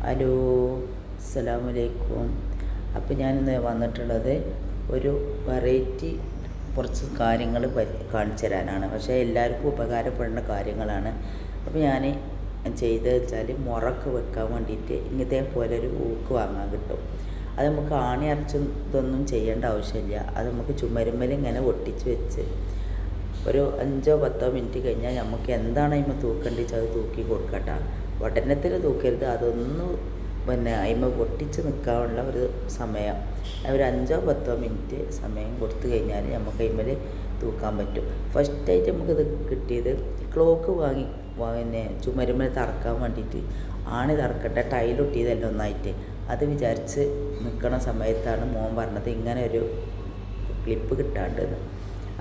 Hello, അസ്സലാമലൈക്കും. അപ്പോൾ ഞാനിന്ന് വന്നിട്ടുള്ളത് ഒരു വെറൈറ്റി കുറച്ച് കാര്യങ്ങൾ കാണിച്ചു തരാനാണ്. പക്ഷേ എല്ലാവർക്കും ഉപകാരപ്പെടുന്ന കാര്യങ്ങളാണ്. അപ്പോൾ ഞാൻ ചെയ്തത് വെച്ചാൽ മുറക്ക് വെക്കാൻ വേണ്ടിയിട്ട് ഇങ്ങനത്തെ പോലെ ഒരു ഊക്ക് വാങ്ങാൻ കിട്ടും. അത് നമുക്ക് ആണി അരച്ചതൊന്നും ചെയ്യേണ്ട ആവശ്യമില്ല. അത് നമുക്ക് ചുമരുമ്മൽ ഇങ്ങനെ ഒട്ടിച്ച് വെച്ച് ഒരു 5-10 മിനിറ്റ് കഴിഞ്ഞാൽ നമുക്ക് എന്താണ് അതിന് തൂക്കേണ്ടിച്ച് അത് തൂക്കി കൊടുക്കട്ടെ. വടനത്തിൽ തൂക്കരുത്, അതൊന്ന് അതിമ പൊട്ടിച്ച് നിൽക്കാനുള്ള ഒരു സമയം, ഒരു 5-10 മിനിറ്റ് സമയം കൊടുത്തു കഴിഞ്ഞാൽ നമുക്ക് അതിമേൽ തൂക്കാൻ പറ്റും. ഫസ്റ്റായിട്ട് നമുക്കിത് കിട്ടിയത് ക്ലോക്ക് വാങ്ങി ചുമരുമ്മൽ തറക്കാൻ വേണ്ടിയിട്ട് ആണി തറക്കട്ടെ, ടൈലൊട്ടിയതല്ല ഒന്നായിട്ട്. അത് വിചാരിച്ച് നിൽക്കുന്ന സമയത്താണ് മോൻ പറഞ്ഞത് ഇങ്ങനെ ഒരു ക്ലിപ്പ് കിട്ടാണ്ടെന്ന്.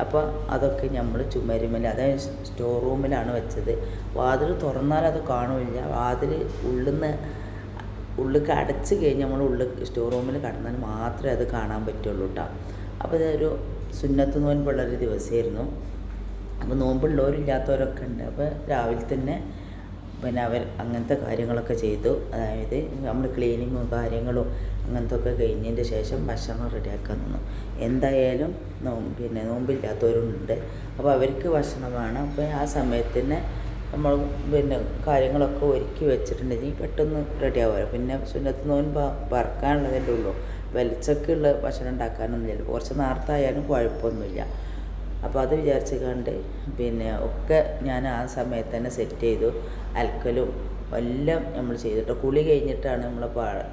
അപ്പോൾ അതൊക്കെ നമ്മൾ ചുമരുമ്മൽ, അതായത് സ്റ്റോർ റൂമിലാണ് വെച്ചത്. വാതിൽ തുറന്നാൽ അത് കാണില്ല. വാതിൽ ഉള്ളിലേക്ക് അടച്ച് കഴിഞ്ഞ് നമ്മൾ സ്റ്റോർ റൂമിൽ കടന്നാൽ മാത്രമേ അത് കാണാൻ പറ്റുള്ളൂ കേട്ടോ. അപ്പോൾ ഇതൊരു സുന്നത്ത് നോൻപുള്ളൊരു ദിവസമായിരുന്നു. അപ്പോൾ നോമ്പുള്ളവരില്ലാത്തവരൊക്കെ ഉണ്ട്. അപ്പോൾ രാവിലെ തന്നെ അവർ അങ്ങനത്തെ കാര്യങ്ങളൊക്കെ ചെയ്തു. അതായത് നമ്മൾ ക്ലീനിങ്ങും കാര്യങ്ങളും അങ്ങനത്തെ ഒക്കെ കഴിഞ്ഞതിൻ്റെ ശേഷം ഭക്ഷണം റെഡിയാക്കാൻ നിന്നു. എന്തായാലും നോമ്പില്ലാത്തവരുണ്ട്, അപ്പോൾ അവർക്ക് ഭക്ഷണം വേണം. അപ്പോൾ ആ സമയത്ത് തന്നെ നമ്മൾ കാര്യങ്ങളൊക്കെ ഒരുക്കി വെച്ചിട്ടുണ്ടെങ്കിൽ പെട്ടെന്ന് റെഡിയാവുമല്ലോ. പിന്നെ സുന്നത്ത് നോമ്പ് പറക്കാനുള്ളതല്ലേ ഉള്ളൂ, വെളിച്ചൊക്കെയുള്ള ഭക്ഷണം ഉണ്ടാക്കാനൊന്നുമില്ല. കുറച്ച് നേരത്തായാലും കുഴപ്പമൊന്നുമില്ല. അപ്പോൾ അത് വിചാരിച്ച് കണ്ട് ഒക്കെ ഞാൻ ആ സമയത്ത് തന്നെ സെറ്റ് ചെയ്തു. അലക്കലും എല്ലാം നമ്മൾ ചെയ്തിട്ട് കുളി കഴിഞ്ഞിട്ടാണ് നമ്മൾ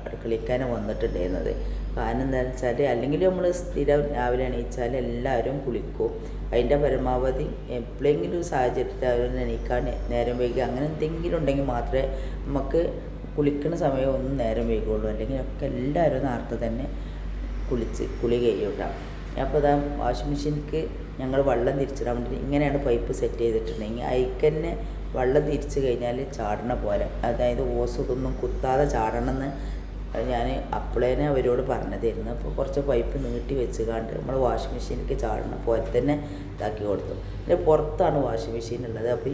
അടുക്കളയ്ക്കാൻ വന്നിട്ടുണ്ടായിരുന്നത്. കാരണം എന്താണെന്ന് വെച്ചാൽ അല്ലെങ്കിൽ നമ്മൾ സ്ഥിരം രാവിലെ എണീച്ചാൽ എല്ലാവരും കുളിക്കും. അതിൻ്റെ പരമാവധി എപ്പോഴെങ്കിലും സാഹചര്യത്തിൽ അവർ എണീക്കാൻ നേരം വൈകി അങ്ങനെ എന്തെങ്കിലും ഉണ്ടെങ്കിൽ മാത്രമേ നമുക്ക് കുളിക്കുന്ന സമയം ഒന്നും നേരം വൈകുള്ളൂ. അല്ലെങ്കിൽ ഒക്കെ എല്ലാവരും നേരത്തെ തന്നെ കുളി കഴിയൂട്ടാം. അപ്പോൾ അതാ വാഷിംഗ് മെഷീനിക്ക് ഞങ്ങൾ വെള്ളം തിരിച്ചിടാൻ വേണ്ടി ഇങ്ങനെയാണ് പൈപ്പ് സെറ്റ് ചെയ്തിട്ടുണ്ടെങ്കിൽ അതിക്ക് തന്നെ വെള്ളം തിരിച്ച് കഴിഞ്ഞാൽ ചാടണ പോലെ, അതായത് ഓസ് ഇതൊന്നും കുത്താതെ ചാടണമെന്ന് ഞാൻ അപ്പോളേനെ അവരോട് പറഞ്ഞതായിരുന്നു. അപ്പോൾ കുറച്ച് പൈപ്പ് നീട്ടി വെച്ച് കണ്ട് നമ്മൾ വാഷിംഗ് മെഷീനിലേക്ക് ചാടണ പോലെ തന്നെ ഇതാക്കി കൊടുത്തു. പിന്നെ പുറത്താണ് വാഷിംഗ് മെഷീൻ ഉള്ളത്. അപ്പോൾ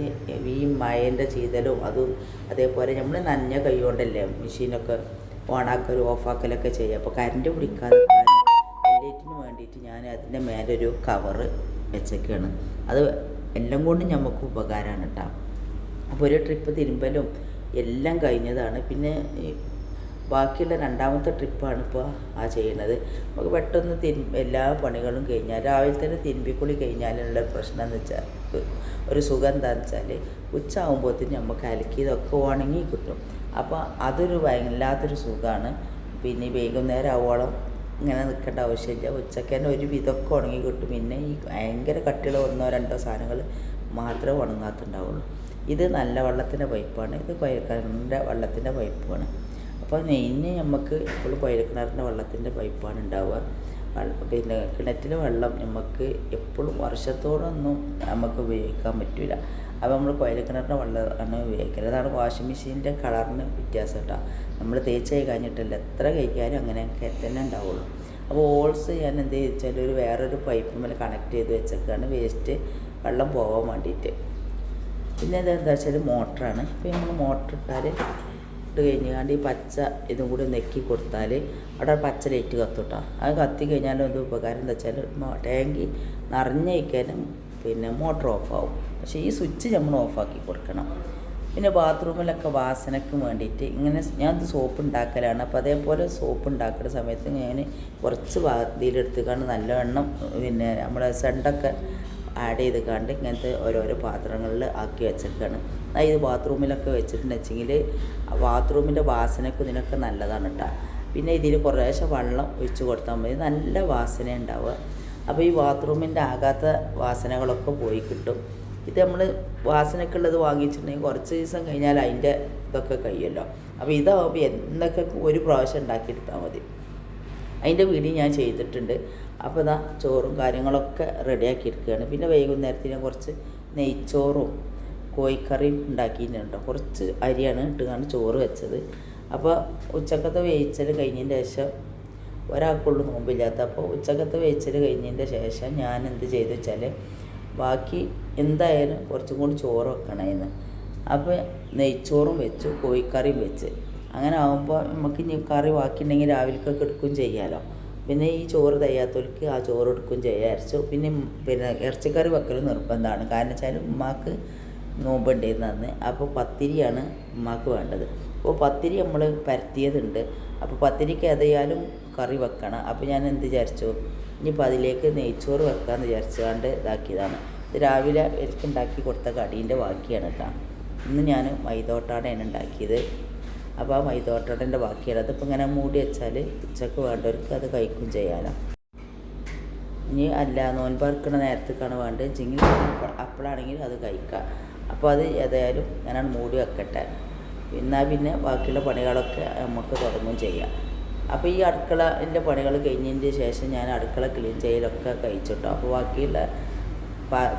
ഈ മഴേൻ്റെ ചീതലും അതും അതേപോലെ നമ്മൾ നനഞ്ഞ കൈ കൊണ്ടല്ലേ മെഷീനൊക്കെ ഓണാക്കലും ഓഫാക്കലൊക്കെ ചെയ്യുക. അപ്പോൾ കറണ്ട് പിടിക്കാതെ ലൈറ്റിന് വേണ്ടിയിട്ട് ഞാൻ അതിൻ്റെ മേലൊരു കവറ് വെച്ചൊക്കെയാണ്. അത് എല്ലാം കൊണ്ടും നമുക്ക് ഉപകാരമാണ് കേട്ടോ. അപ്പോൾ ഒരു ട്രിപ്പ് തിരുമ്പലും എല്ലാം കഴിഞ്ഞതാണ്. പിന്നെ ബാക്കിയുള്ള രണ്ടാമത്തെ ട്രിപ്പാണ് ഇപ്പോൾ ചെയ്യുന്നത്. നമുക്ക് പെട്ടെന്ന് എല്ലാ പണികളും കഴിഞ്ഞാൽ രാവിലെ തന്നെ തിരുമ്പിക്കുളി കഴിഞ്ഞാലുള്ള പ്രശ്നം എന്ന് വെച്ചാൽ ഒരു സുഖം എന്താണെന്ന് വെച്ചാൽ ഉച്ച ആകുമ്പോഴത്തേന് നമുക്ക് അലക്കിയതൊക്കെ ഉണങ്ങി കിട്ടും. അപ്പോൾ അതൊരു വല്ലാത്തൊരു സുഖമാണ്. പിന്നെ വൈകുന്നേരം ആവോളം ഇങ്ങനെ നിൽക്കേണ്ട ആവശ്യമില്ല. ഉച്ചക്ക് തന്നെ ഒരു വിധമൊക്കെ ഉണങ്ങി കിട്ടും. പിന്നെ ഈ ഭയങ്കര കട്ടിയുള്ള 1-2 സാധനങ്ങൾ മാത്രമേ ഉണങ്ങാത്തുണ്ടാവുള്ളൂ. ഇത് നല്ല വെള്ളത്തിൻ്റെ പൈപ്പാണ്, ഇത് കുഴൽക്കിണറിൻ്റെ വെള്ളത്തിൻ്റെ പൈപ്പാണ്. അപ്പോൾ മെയിന് നമുക്ക് ഇപ്പോൾ കുഴൽക്കിണറിൻ്റെ വെള്ളത്തിൻ്റെ പൈപ്പാണ് ഉണ്ടാവുക. പിന്നെ കിണറ്റിലെ വെള്ളം നമുക്ക് എപ്പോഴും വർഷത്തോടൊന്നും നമുക്ക് ഉപയോഗിക്കാൻ പറ്റില്ല. അപ്പോൾ നമ്മൾ കുഴൽക്കിണറിൻ്റെ വെള്ളമാണ് ഉപയോഗിക്കുന്നത്. അതാണ് വാഷിംഗ് മെഷീൻ്റെ കളറിന് വ്യത്യാസം കേട്ടോ. നമ്മൾ തേച്ച് കഴിഞ്ഞിട്ടില്ല, എത്ര കഴിക്കാനും അങ്ങനെയൊക്കെ തന്നെ ഉണ്ടാവുള്ളൂ. അപ്പോൾ ഓൾസ് ഞാൻ എന്ത് വെച്ചാൽ വേറൊരു പൈപ്പ് മേലെ കണക്ട് ചെയ്ത് വെച്ചേക്കാണ്, വേസ്റ്റ് വെള്ളം പോകാൻ വേണ്ടിയിട്ട്. പിന്നെ ഇതെന്താ വെച്ചാൽ മോട്ടറാണ്. ഇപ്പോൾ നമ്മൾ മോട്ടർ ഇട്ട് കഴിഞ്ഞാണ്ട് ഈ പച്ച ഇതും കൂടി നെക്കി കൊടുത്താൽ അവിടെ പച്ച ലൈറ്റ് കത്തുട്ടോ. അത് കത്തി കഴിഞ്ഞാലും എന്ത് ഉപകാരം എന്താ വെച്ചാൽ ടാങ്കി നിറഞ്ഞിരിക്കാനും പിന്നെ മോട്ടർ ഓഫാവും. പക്ഷേ ഈ സ്വിച്ച് നമ്മൾ ഓഫാക്കി കൊടുക്കണം. പിന്നെ ബാത്റൂമിലൊക്കെ വാസനയ്ക്ക് വേണ്ടിയിട്ട് ഇങ്ങനെ ഞാനത് സോപ്പ് ഉണ്ടാക്കലാണ്. അപ്പോൾ അതേപോലെ സോപ്പ് ഉണ്ടാക്കുന്ന സമയത്ത് ഞാൻ കുറച്ച് ഇതിലെടുത്തുകൊണ്ട് നല്ലവണ്ണം പിന്നെ നമ്മുടെ സെണ്ടൊക്കെ ആഡ് ചെയ്ത് കണ്ട് ഇങ്ങനത്തെ ഓരോരോ പാത്രങ്ങളിൽ ആക്കി വെച്ചേക്കാണ്. ഇത് ബാത്റൂമിലൊക്കെ വെച്ചിട്ടുണ്ടെങ്കിൽ ബാത്റൂമിൻ്റെ വാസനയ്ക്ക് ഇതിനൊക്കെ നല്ലതാണ് കേട്ടോ. പിന്നെ ഇതിൽ കുറേശ്ശെ വെള്ളം ഒഴിച്ച് കൊടുത്താൽ മതി, നല്ല വാസന ഉണ്ടാവുക. അപ്പോൾ ഈ ബാത്റൂമിൻ്റെ ആകാത്ത വാസനകളൊക്കെ പോയി കിട്ടും. ഇത് നമ്മൾ വാസനക്കുള്ളത് വാങ്ങിച്ചിട്ടുണ്ടെങ്കിൽ കുറച്ച് ദിവസം കഴിഞ്ഞാൽ അതിൻ്റെ ഇതൊക്കെ കഴിയുമല്ലോ. അപ്പോൾ ഇതാവുമ്പോൾ എന്തൊക്കെ ഒരു പ്രാവശ്യം ഉണ്ടാക്കിയെടുത്താൽ മതി. അതിൻ്റെ വീഡിയോ ഞാൻ ചെയ്തിട്ടുണ്ട്. അപ്പോൾ ഇതാ ചോറും കാര്യങ്ങളൊക്കെ റെഡിയാക്കി എടുക്കുകയാണ്. പിന്നെ വൈകുന്നേരത്തിന് കുറച്ച് നെയ്ച്ചോറും കോഴിക്കറിയും ഉണ്ടാക്കിയിട്ടുണ്ടോ. കുറച്ച് അരിയാണ് ഇട്ടുകൊണ്ട് ചോറ് വെച്ചത്. അപ്പോൾ ഉച്ചക്കത്തെ വേവിച്ചൽ കഴിഞ്ഞതിൻ്റെ ശേഷം ഒരാൾക്കുള്ളൂ നോമ്പില്ലാത്ത. അപ്പോൾ ഉച്ചക്കത്തെ വേവിച്ചൽ കഴിഞ്ഞതിൻ്റെ ശേഷം ഞാൻ എന്ത് ചെയ്തു വെച്ചാൽ ബാക്കി എന്തായാലും കുറച്ചും കൂടി ചോറ് വെക്കണമായിരുന്നു. അപ്പോൾ നെയ്ച്ചോറും വെച്ചു, കോഴിക്കറിയും വെച്ച്. അങ്ങനെ ആകുമ്പോൾ നമുക്ക് ഇനി കറി ബാക്കിയുണ്ടെങ്കിൽ രാവിലേക്കൊക്കെ എടുക്കുകയും ചെയ്യാമല്ലോ. പിന്നെ ഈ ചോറ് തയ്യാത്തവർക്ക് ആ ചോറ് എടുക്കുകയും ചെയ്യാരിച്ചു. പിന്നെ ഇറച്ചിക്കറി വെക്കൽ നിർബന്ധമാണ്. കാരണം വെച്ചാൽ ഉമ്മാക്ക് നോമ്പുണ്ടായിരുന്നു അന്ന്. അപ്പോൾ പത്തിരിയാണ് ഉമ്മാക്ക് വേണ്ടത്. അപ്പോൾ പത്തിരി നമ്മൾ പരത്തിയതുണ്ട്. അപ്പോൾ പത്തിരിക്ക് ഏതായാലും കറി വെക്കണം. അപ്പോൾ ഞാൻ എന്ത് വിചാരിച്ചു, ഇനിയിപ്പോൾ അതിലേക്ക് നെയ്ച്ചോറ് വെക്കാമെന്ന് വിചാരിച്ചുകൊണ്ട് ഇതാക്കിയതാണ്. ഇത് രാവിലെ എനിക്ക് ഉണ്ടാക്കി കൊടുത്ത കടീൻ്റെ ബാക്കിയാണ് കേട്ടോ. ഇന്ന് ഞാൻ മൈദോട്ടാടയാണ് ഉണ്ടാക്കിയത്. അപ്പോൾ ആ മൈദോട്ടാടൻ്റെ ബാക്കിയാണ്. അതിപ്പോൾ ഇങ്ങനെ മൂടി വെച്ചാൽ ഉച്ചക്ക് വേണ്ടവർക്ക് അത് കഴിക്കും ചെയ്യാമല്ലോ. ഇനി അല്ല നോൻപറക്കണ നേരത്തേക്കാണ് വേണ്ടത് വെച്ചെങ്കിൽ അപ്പോഴാണെങ്കിൽ അത് കഴിക്കാം. അപ്പോൾ അത് ഏതായാലും ഞാനാണ് മൂടി വെക്കട്ടെ. എന്നാൽ പിന്നെ ബാക്കിയുള്ള പണികളൊക്കെ നമുക്ക് തുടങ്ങുകയും ചെയ്യാം. അപ്പോൾ ഈ അടുക്കളയിലെ പണികൾ കഴിഞ്ഞതിൻ്റെ ശേഷം ഞാൻ അടുക്കള ക്ലീൻ ചെയ്യലൊക്കെ കഴിച്ചിട്ടോ. അപ്പോൾ ബാക്കിയുള്ള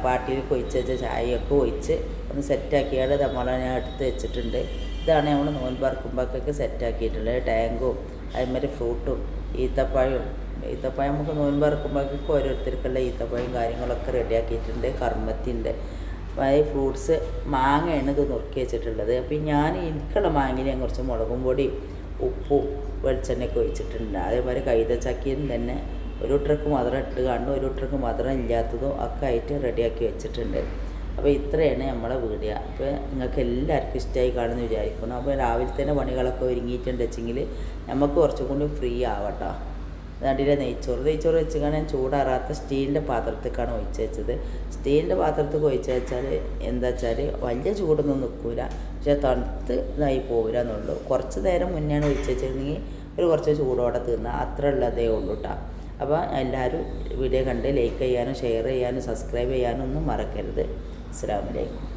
പാട്ടിയിലേക്ക് ഒഴിച്ച് വെച്ച ചായയൊക്കെ ഒഴിച്ച് ഒന്ന് സെറ്റാക്കിയാൽ നമ്മളെ ഞാൻ എടുത്ത് വെച്ചിട്ടുണ്ട്. ഇതാണ് നമ്മൾ നോൻപറക്കുമ്പോഴൊക്കെ സെറ്റാക്കിയിട്ടുള്ളത്. ടാങ്കും അതുമാതിരി ഫ്രൂട്ടും ഈത്തപ്പഴവും നമുക്ക് നോൻപറക്കുമ്പോഴൊക്കെ ഓരോരുത്തർക്കുള്ള ഈത്തപ്പഴം കാര്യങ്ങളൊക്കെ റെഡിയാക്കിയിട്ടുണ്ട്. കർമ്മത്തിൻ്റെ ഫ്രൂട്ട്സ് മാങ്ങയാണ് ഇത് നുറുക്കി വെച്ചിട്ടുള്ളത്. അപ്പോൾ ഞാൻ എനിക്കുള്ള മാങ്ങയിൽ ഞാൻ കുറച്ച് മുളകും പൊടിയും ഉപ്പും വെളിച്ചെണ്ണയൊക്കെ ഒഴിച്ചിട്ടുണ്ട്. അതേമാതിരി കൈതച്ചക്കയും തന്നെ ഒരു ട്രക്ക് മധുരം ഇട്ട് കാണും, ഒരു ട്രക്ക് മധുരം ഇല്ലാത്തതും ഒക്കെ ആയിട്ട് റെഡിയാക്കി വെച്ചിട്ടുണ്ട്. അപ്പോൾ ഇത്രയാണ് നമ്മളെ വീഡിയോ. അപ്പോൾ നിങ്ങൾക്ക് എല്ലാവർക്കും ഇഷ്ടമായി കാണുമെന്ന് വിചാരിക്കണം. അപ്പോൾ രാവിലെ തന്നെ പണികളൊക്കെ ഒരുങ്ങിയിട്ടുണ്ട് വെച്ചെങ്കിൽ നമുക്ക് കുറച്ചും കൂടി ഫ്രീ ആവട്ടോ. അതിൻ്റെ നെയ്ച്ചോറ് വെച്ചാൽ ഞാൻ ചൂടാറാത്ത സ്റ്റീലിൻ്റെ പാത്രത്തേക്കാണ് ഒഴിച്ച് വെച്ചത്. സ്റ്റീലിൻ്റെ പാത്രത്തിൽ ഒഴിച്ച് വെച്ചാൽ എന്താ വെച്ചാൽ വലിയ ചൂടൊന്നും നിൽക്കില്ല, പക്ഷേ തണുത്ത് ഇതായി പോകില്ല എന്നുള്ളൂ. കുറച്ച് നേരം മുന്നെയാണ് ഒഴിച്ച് വെച്ചിരുന്നെങ്കിൽ ഒരു കുറച്ച് ചൂടോടെ തീർന്നാൽ അത്ര ഉള്ളതേ ഉള്ളൂ കേട്ടോ. അപ്പോൾ എല്ലാവരും വീഡിയോ കണ്ട് ലൈക്ക് ചെയ്യാനും ഷെയർ ചെയ്യാനും സബ്സ്ക്രൈബ് ചെയ്യാനും ഒന്നും മറക്കരുത്. അസ്സലാമു അലൈക്കും.